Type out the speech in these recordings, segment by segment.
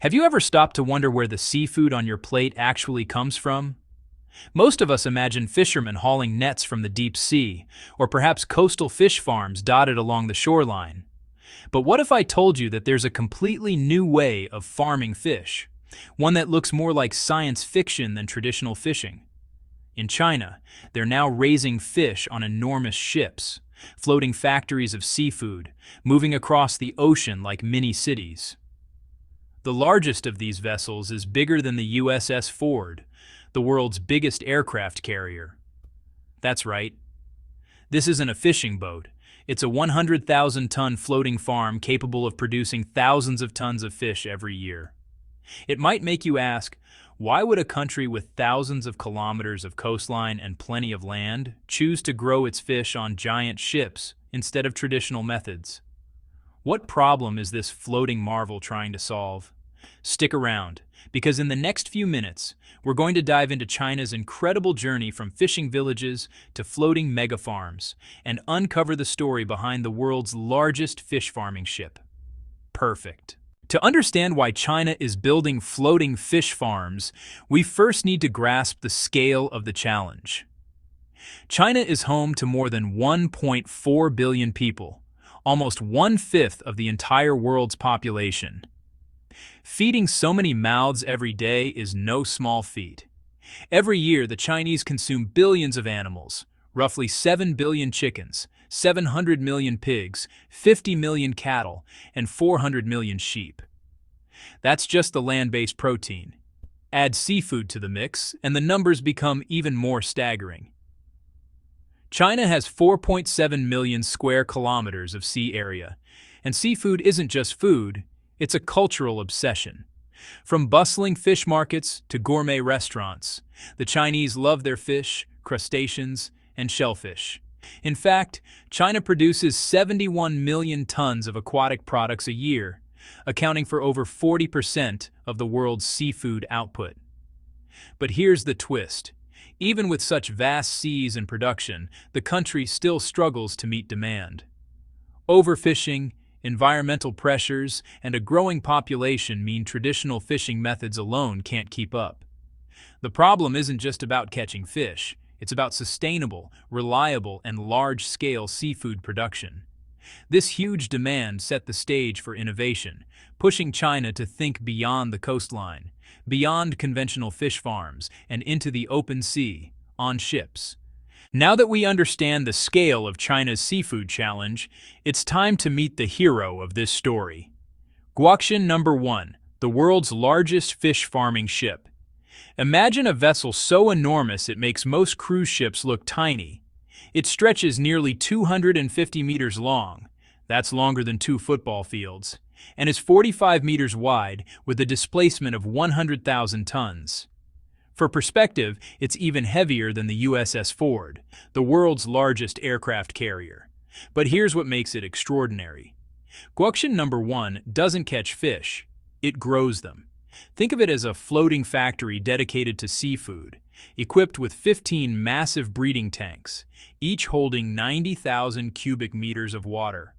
Have you ever stopped to wonder where the seafood on your plate actually comes from? Most of us imagine fishermen hauling nets from the deep sea, or perhaps coastal fish farms dotted along the shoreline. But what if I told you that there's a completely new way of farming fish? One that looks more like science fiction than traditional fishing. In China, they're now raising fish on enormous ships, floating factories of seafood, moving across the ocean like mini cities. The largest of these vessels is bigger than the USS Ford, the world's biggest aircraft carrier. That's right. This isn't a fishing boat. It's a 100,000-ton floating farm capable of producing thousands of tons of fish every year. It might make you ask, why would a country with thousands of kilometers of coastline and plenty of land choose to grow its fish on giant ships instead of traditional methods? What problem is this floating marvel trying to solve? Stick around, because in the next few minutes, we're going to dive into China's incredible journey from fishing villages to floating mega farms and uncover the story behind the world's largest fish farming ship. Perfect. To understand why China is building floating fish farms, we first need to grasp the scale of the challenge. China is home to more than 1.4 billion people, almost one-fifth of the entire world's population. Feeding so many mouths every day is no small feat. Every year, the Chinese consume billions of animals, roughly 7 billion chickens, 700 million pigs, 50 million cattle, and 400 million sheep. That's just the land-based protein. Add seafood to the mix, and the numbers become even more staggering. China has 4.7 million square kilometers of sea area, and seafood isn't just food, it's a cultural obsession. From bustling fish markets to gourmet restaurants, the Chinese love their fish, crustaceans, and shellfish. In fact, China produces 71 million tons of aquatic products a year, accounting for over 40% of the world's seafood output. But here's the twist. Even with such vast seas in production, the country still struggles to meet demand. Overfishing, environmental pressures, and a growing population mean traditional fishing methods alone can't keep up. The problem isn't just about catching fish. It's about sustainable, reliable, and large-scale seafood production. This huge demand set the stage for innovation, pushing China to think beyond the coastline, beyond conventional fish farms, and into the open sea, on ships. Now that we understand the scale of China's seafood challenge, it's time to meet the hero of this story. Guoxian number 1, the world's largest fish farming ship. Imagine a vessel so enormous it makes most cruise ships look tiny. It stretches nearly 250 meters long, that's longer than 2 football fields, and is 45 meters wide with a displacement of 100,000 tons. For perspective, it's even heavier than the USS Ford, the world's largest aircraft carrier. But here's what makes it extraordinary. Guoxian number 1 doesn't catch fish, it grows them. Think of it as a floating factory dedicated to seafood, equipped with 15 massive breeding tanks, each holding 90,000 cubic meters of water,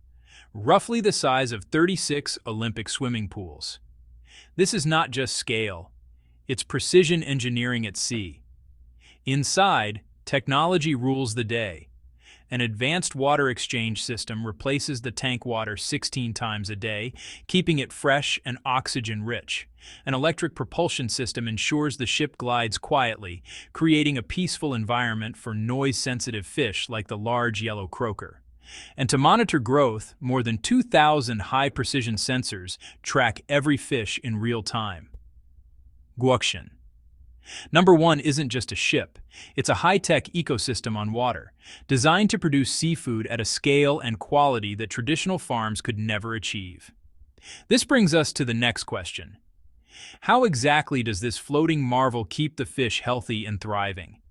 roughly the size of 36 Olympic swimming pools. This is not just scale, it's precision engineering at sea. Inside, technology rules the day. An advanced water exchange system replaces the tank water 16 times a day, keeping it fresh and oxygen-rich. An electric propulsion system ensures the ship glides quietly, creating a peaceful environment for noise-sensitive fish like the large yellow croaker. And to monitor growth, more than 2,000 high-precision sensors track every fish in real time. Guoxian. Number 1 isn't just a ship, it's a high-tech ecosystem on water, designed to produce seafood at a scale and quality that traditional farms could never achieve. This brings us to the next question. How exactly does this floating marvel keep the fish healthy and thriving?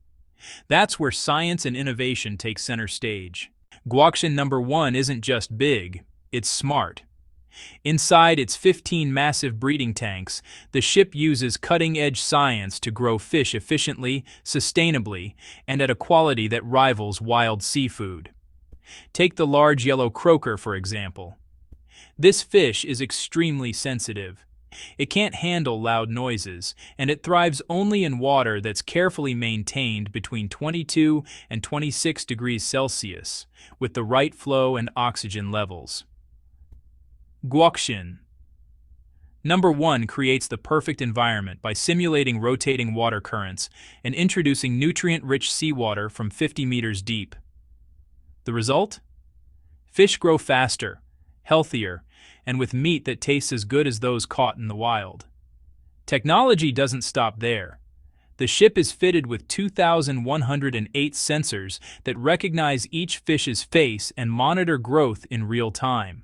That's where science and innovation take center stage. Guoxian number 1 isn't just big, it's smart. Inside its 15 massive breeding tanks, the ship uses cutting-edge science to grow fish efficiently, sustainably, and at a quality that rivals wild seafood. Take the large yellow croaker, for example. This fish is extremely sensitive. It can't handle loud noises, and it thrives only in water that's carefully maintained between 22 and 26 degrees Celsius, with the right flow and oxygen levels. Guoxin. Number 1 creates the perfect environment by simulating rotating water currents and introducing nutrient-rich seawater from 50 meters deep. The result? Fish grow faster, healthier, and with meat that tastes as good as those caught in the wild. Technology doesn't stop there. The ship is fitted with 2,108 sensors that recognize each fish's face and monitor growth in real time.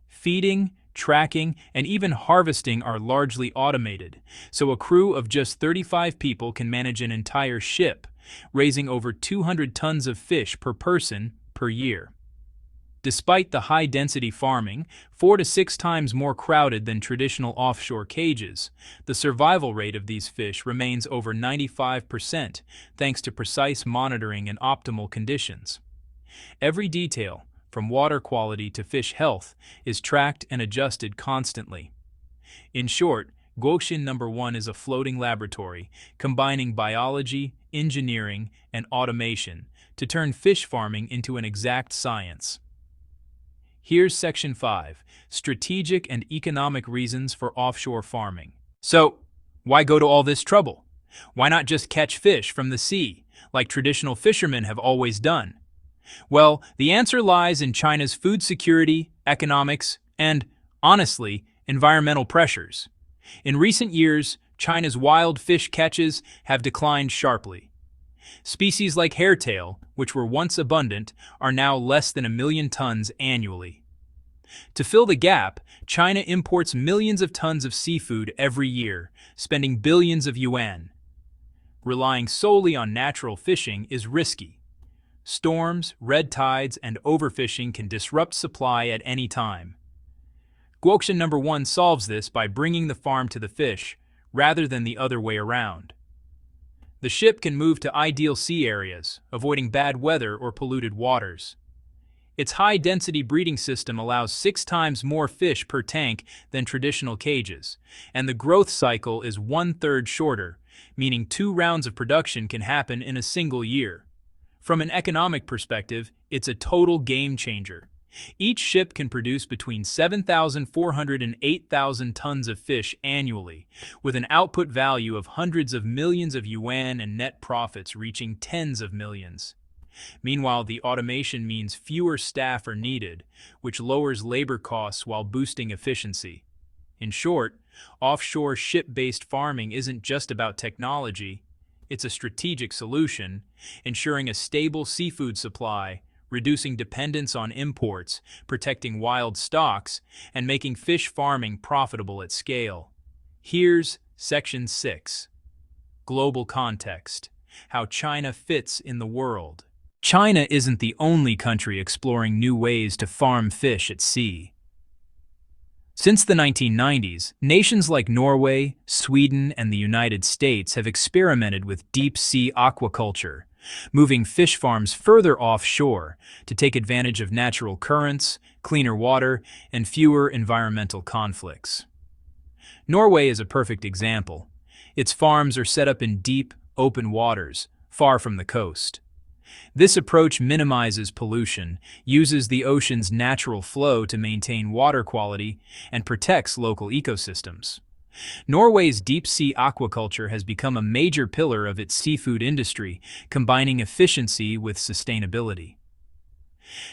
Feeding, tracking, and even harvesting are largely automated, so a crew of just 35 people can manage an entire ship, raising over 200 tons of fish per person per year. Despite the high-density farming, 4 to 6 times more crowded than traditional offshore cages, the survival rate of these fish remains over 95% thanks to precise monitoring and optimal conditions. Every detail, from water quality to fish health, is tracked and adjusted constantly. In short, Guoxin No. 1 is a floating laboratory combining biology, engineering, and automation to turn fish farming into an exact science. Here's Section 5, Strategic and Economic Reasons for Offshore Farming. So, why go to all this trouble? Why not just catch fish from the sea, like traditional fishermen have always done? Well, the answer lies in China's food security, economics, and, honestly, environmental pressures. In recent years, China's wild fish catches have declined sharply. Species like hairtail, which were once abundant, are now less than 1 million tons annually. To fill the gap, China imports millions of tons of seafood every year, spending billions of yuan. Relying solely on natural fishing is risky. Storms, red tides, and overfishing can disrupt supply at any time. Guoxin No. 1 solves this by bringing the farm to the fish, rather than the other way around. The ship can move to ideal sea areas, avoiding bad weather or polluted waters. Its high-density breeding system allows 6 times more fish per tank than traditional cages, and the growth cycle is 1/3 shorter, meaning 2 rounds of production can happen in a single year. From an economic perspective, it's a total game changer. Each ship can produce between 7,400 and 8,000 tons of fish annually, with an output value of hundreds of millions of yuan and net profits reaching tens of millions. Meanwhile, the automation means fewer staff are needed, which lowers labor costs while boosting efficiency. In short, offshore ship-based farming isn't just about technology, it's a strategic solution, ensuring a stable seafood supply, reducing dependence on imports, protecting wild stocks, and making fish farming profitable at scale. Here's Section 6. Global Context. How China fits in the world. China isn't the only country exploring new ways to farm fish at sea. Since the 1990s, nations like Norway, Sweden, and the United States have experimented with deep-sea aquaculture, moving fish farms further offshore to take advantage of natural currents, cleaner water, and fewer environmental conflicts. Norway is a perfect example. Its farms are set up in deep, open waters, far from the coast. This approach minimizes pollution, uses the ocean's natural flow to maintain water quality, and protects local ecosystems. Norway's deep-sea aquaculture has become a major pillar of its seafood industry, combining efficiency with sustainability.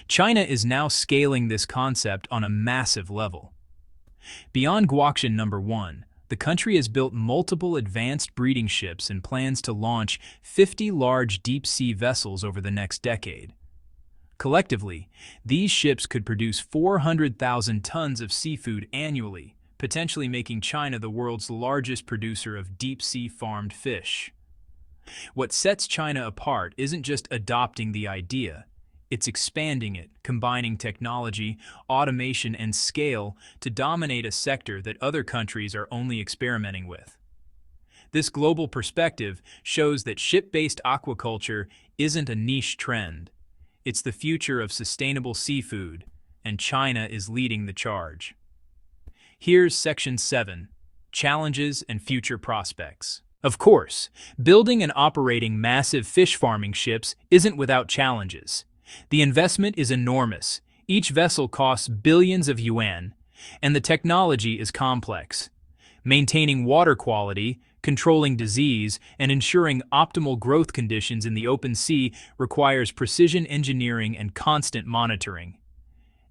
China is now scaling this concept on a massive level. Beyond Guoxin No. 1, the country has built multiple advanced breeding ships and plans to launch 50 large deep-sea vessels over the next decade. Collectively, these ships could produce 400,000 tons of seafood annually, potentially making China the world's largest producer of deep-sea farmed fish. What sets China apart isn't just adopting the idea, it's expanding it, combining technology, automation, and scale to dominate a sector that other countries are only experimenting with. This global perspective shows that ship-based aquaculture isn't a niche trend. It's the future of sustainable seafood, and China is leading the charge. Here's Section 7, challenges, and future prospects. Of course, building and operating massive fish farming ships isn't without challenges. The investment is enormous. Each vessel costs billions of yuan, and the technology is complex. Maintaining water quality, controlling disease, and ensuring optimal growth conditions in the open sea requires precision engineering and constant monitoring.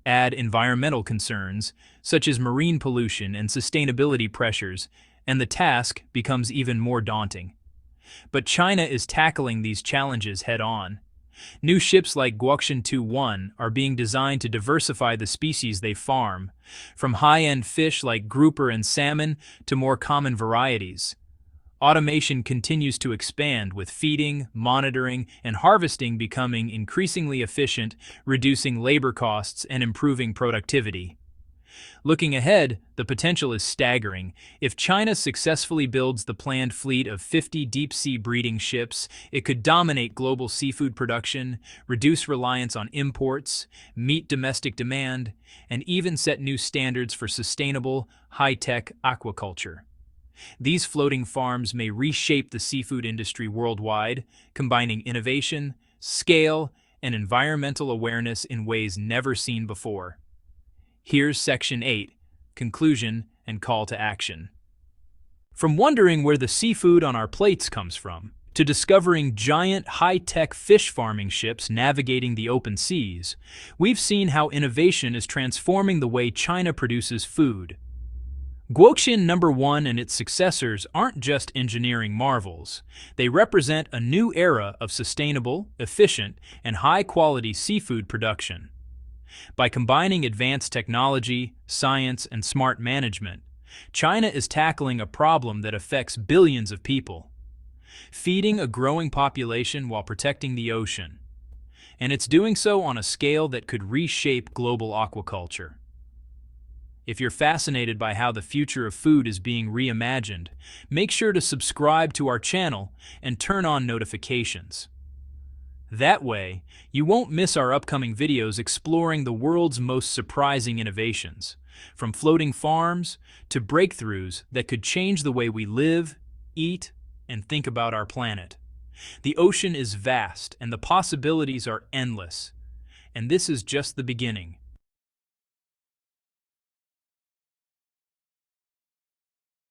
Add environmental concerns, such as marine pollution and sustainability pressures, and the task becomes even more daunting. But China is tackling these challenges head-on. New ships like Guoxian 2-1 are being designed to diversify the species they farm, from high-end fish like grouper and salmon to more common varieties. Automation continues to expand, with feeding, monitoring, and harvesting becoming increasingly efficient, reducing labor costs and improving productivity. Looking ahead, the potential is staggering. If China successfully builds the planned fleet of 50 deep-sea breeding ships, it could dominate global seafood production, reduce reliance on imports, meet domestic demand, and even set new standards for sustainable, high-tech aquaculture. These floating farms may reshape the seafood industry worldwide, combining innovation, scale, and environmental awareness in ways never seen before. Here's Section 8, Conclusion and Call to Action. From wondering where the seafood on our plates comes from, to discovering giant high-tech fish farming ships navigating the open seas, we've seen how innovation is transforming the way China produces food. Guoxian No. 1 and its successors aren't just engineering marvels. They represent a new era of sustainable, efficient, and high-quality seafood production. By combining advanced technology, science, and smart management, China is tackling a problem that affects billions of people, feeding a growing population while protecting the ocean. And it's doing so on a scale that could reshape global aquaculture. If you're fascinated by how the future of food is being reimagined, make sure to subscribe to our channel and turn on notifications. That way, you won't miss our upcoming videos exploring the world's most surprising innovations, from floating farms to breakthroughs that could change the way we live, eat, and think about our planet. The ocean is vast and the possibilities are endless. And this is just the beginning.